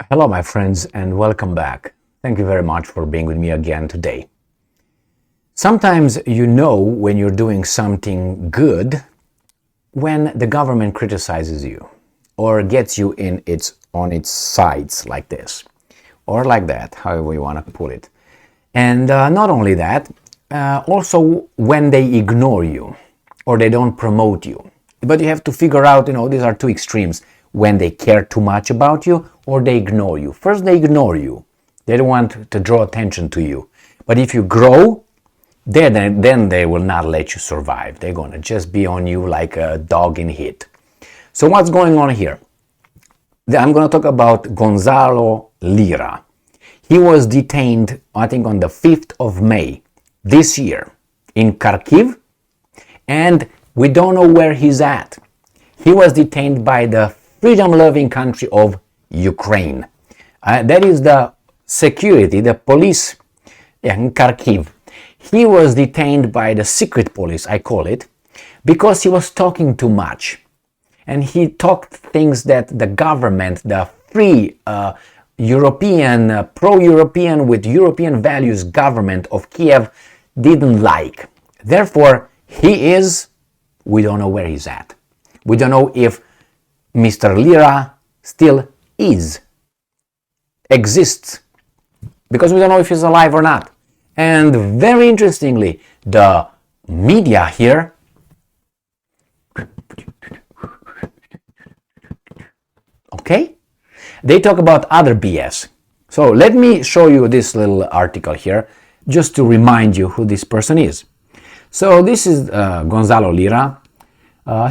Hello, my friends, and welcome back. Thank you very much for being with me again today. Sometimes you know when you're doing something good when the government criticizes you or gets you on its sides like this or like that, however you want to put it. And not only that, also when they ignore you or they don't promote you. But you have to figure out, these are two extremes. When they care too much about you or they ignore you. First, they ignore you. They don't want to draw attention to you. But if you grow, then they will not let you survive. They're going to just be on you like a dog in heat. So what's going on here? I'm going to talk about Gonzalo Lira. He was detained, I think, on the 5th of May this year in Kharkiv, and we don't know where he's at. He was detained by the freedom-loving country of Ukraine. That is the security, the police in Kharkiv. He was detained by the secret police, I call it, because he was talking too much. And he talked things that the government, the free European, pro-European with European values government of Kiev didn't like. Therefore, we don't know where he's at. We don't know if Mr. Lira still exists, because we don't know if he's alive or not. And very interestingly, the media here they talk about other BS. So let me show you this little article here just to remind you who this person is. So this is Gonzalo Lira.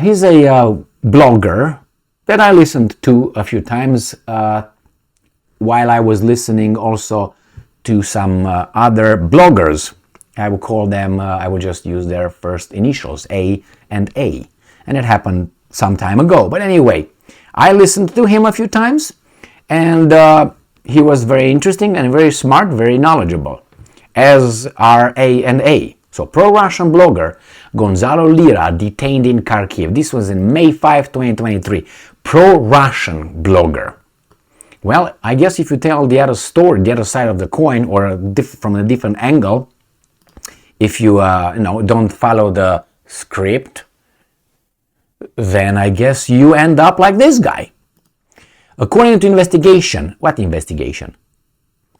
He's a blogger that I listened to a few times while I was listening also to some other bloggers. I will call them, I will just use their first initials, A and A. And it happened some time ago. But anyway, I listened to him a few times, and he was very interesting and very smart, very knowledgeable, as are A and A. So, pro-Russian blogger Gonzalo Lira detained in Kharkiv. This was in May 5, 2023. Pro-Russian blogger. Well, I guess if you tell the other story, the other side of the coin, or from a different angle, if you don't follow the script, then I guess you end up like this guy. According to investigation, what investigation?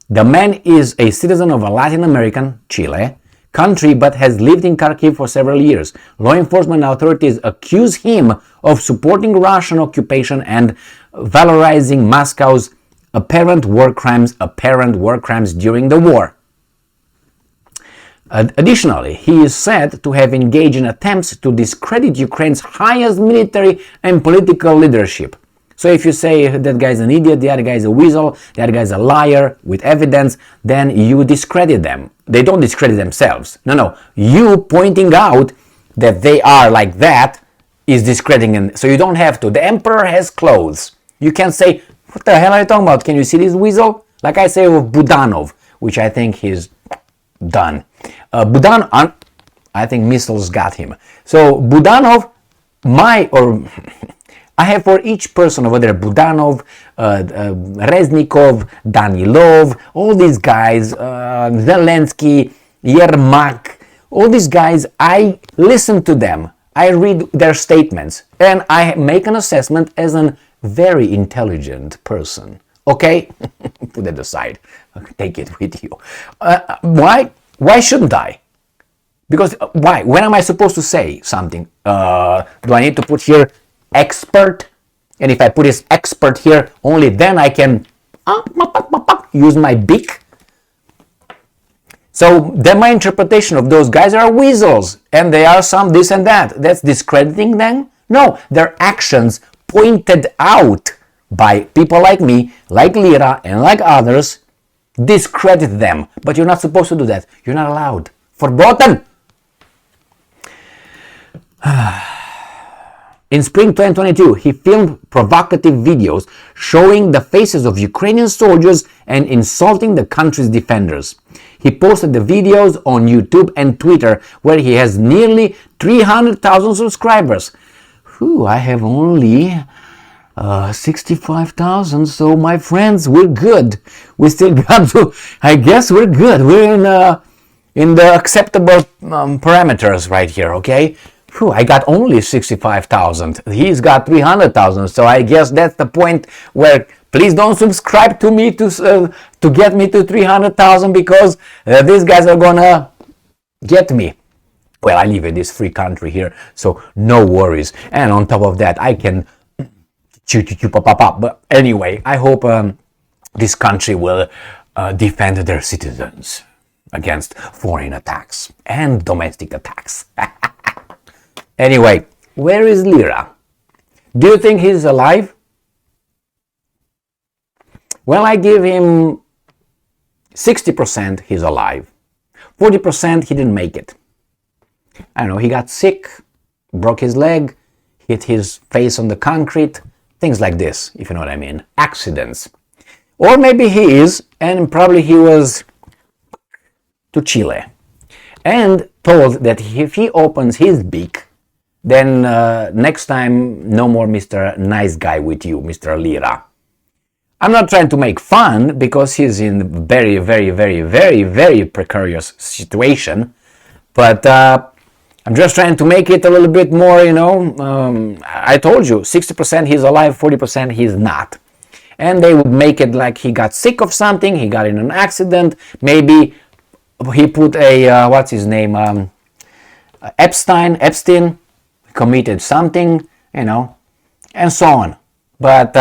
The man is a citizen of a Latin American, Chile, country, but has lived in Kharkiv for several years. Law enforcement authorities accuse him of supporting Russian occupation and valorizing Moscow's apparent war crimes during the war. Additionally, he is said to have engaged in attempts to discredit Ukraine's highest military and political leadership. So if you say that guy's an idiot, the other guy's a weasel, the other guy's a liar with evidence, then you discredit them. They don't discredit themselves. No. You pointing out that they are like that is discrediting them. So you don't have to. The emperor has clothes. You can't say, what the hell are you talking about? Can you see this weasel? Like I say of Budanov, which I think he's done. I think missiles got him. So Budanov, I have for each person over there, Budanov, Reznikov, Danilov, all these guys, Zelensky, Yermak, all these guys, I listen to them. I read their statements and I make an assessment as a very intelligent person. Okay? Put that aside. Take it with you. Why? Why shouldn't I? Because why? When am I supposed to say something? Do I need to put here expert? And if I put this expert here, only then I can use my beak. So then my interpretation of those guys are weasels and they are some this and that. That's discrediting them? No, their actions pointed out by people like me, like Lira and like others, discredit them. But you're not supposed to do that. You're not allowed. Verboten! In spring 2022, he filmed provocative videos showing the faces of Ukrainian soldiers and insulting the country's defenders. He posted the videos on YouTube and Twitter, where he has nearly 300,000 subscribers. I have only 65,000. So my friends, we're good. We still got to, I guess we're good. We're in the acceptable parameters right here, okay? Whew, I got only 65,000. He's got 300,000. So I guess that's the point where please don't subscribe to me to get me to 300,000 because these guys are gonna get me. Well, I live in this free country here, so no worries. And on top of that, I can but anyway, I hope this country will defend their citizens against foreign attacks and domestic attacks. Anyway, where is Lira? Do you think he's alive? Well, I give him 60% he's alive. 40% he didn't make it. I don't know, he got sick, broke his leg, hit his face on the concrete, things like this, if you know what I mean. Accidents. Or maybe he is, and probably he was to Chile and told that if he opens his beak, then next time no more Mr. Nice Guy with you, Mr. Lira. I'm not trying to make fun because he's in very, very, very, very, very precarious situation, but I'm just trying to make it a little bit more, you know, I told you, 60% he's alive, 40% he's not. And they would make it like he got sick of something, he got in an accident, maybe he put a, what's his name, Epstein, committed something, you know, and so on. But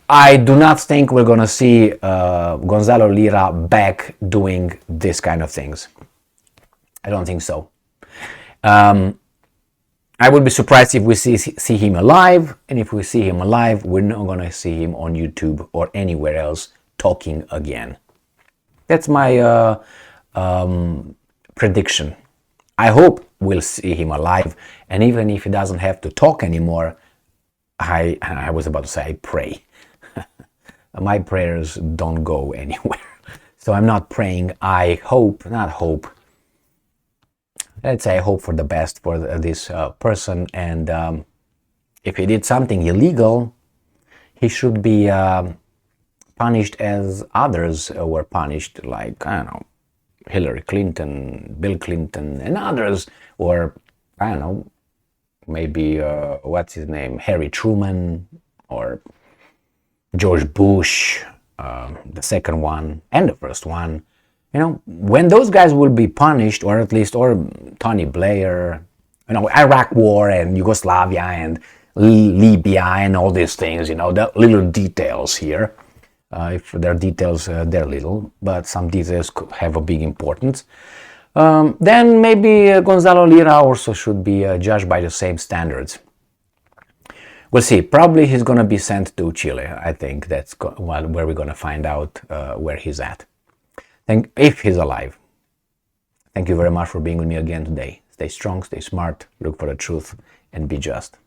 I do not think we're going to see Gonzalo Lira back doing this kind of things. I don't think so. I would be surprised if we see him alive, and if we see him alive, we're not going to see him on YouTube or anywhere else talking again. That's my prediction. I hope we'll see him alive, and even if he doesn't have to talk anymore, I was about to say I pray. My prayers don't go anywhere. So I'm not praying, I hope, not hope. Let's say I hope for the best for this person, and if he did something illegal, he should be punished as others were punished, like, I don't know, Hillary Clinton, Bill Clinton, and others, or, I don't know, maybe, what's his name, Harry Truman, or George Bush, the second one, and the first one. You know, when those guys will be punished, or at least, or Tony Blair, you know, Iraq War and Yugoslavia and Libya and all these things, you know, the little details here. If there are details, they're little, but some details could have a big importance. Then maybe Gonzalo Lira also should be judged by the same standards. We'll see. Probably he's going to be sent to Chile. I think that's where we're going to find out where he's at. If he's alive. Thank you very much for being with me again today. Stay strong, stay smart, look for the truth, and be just.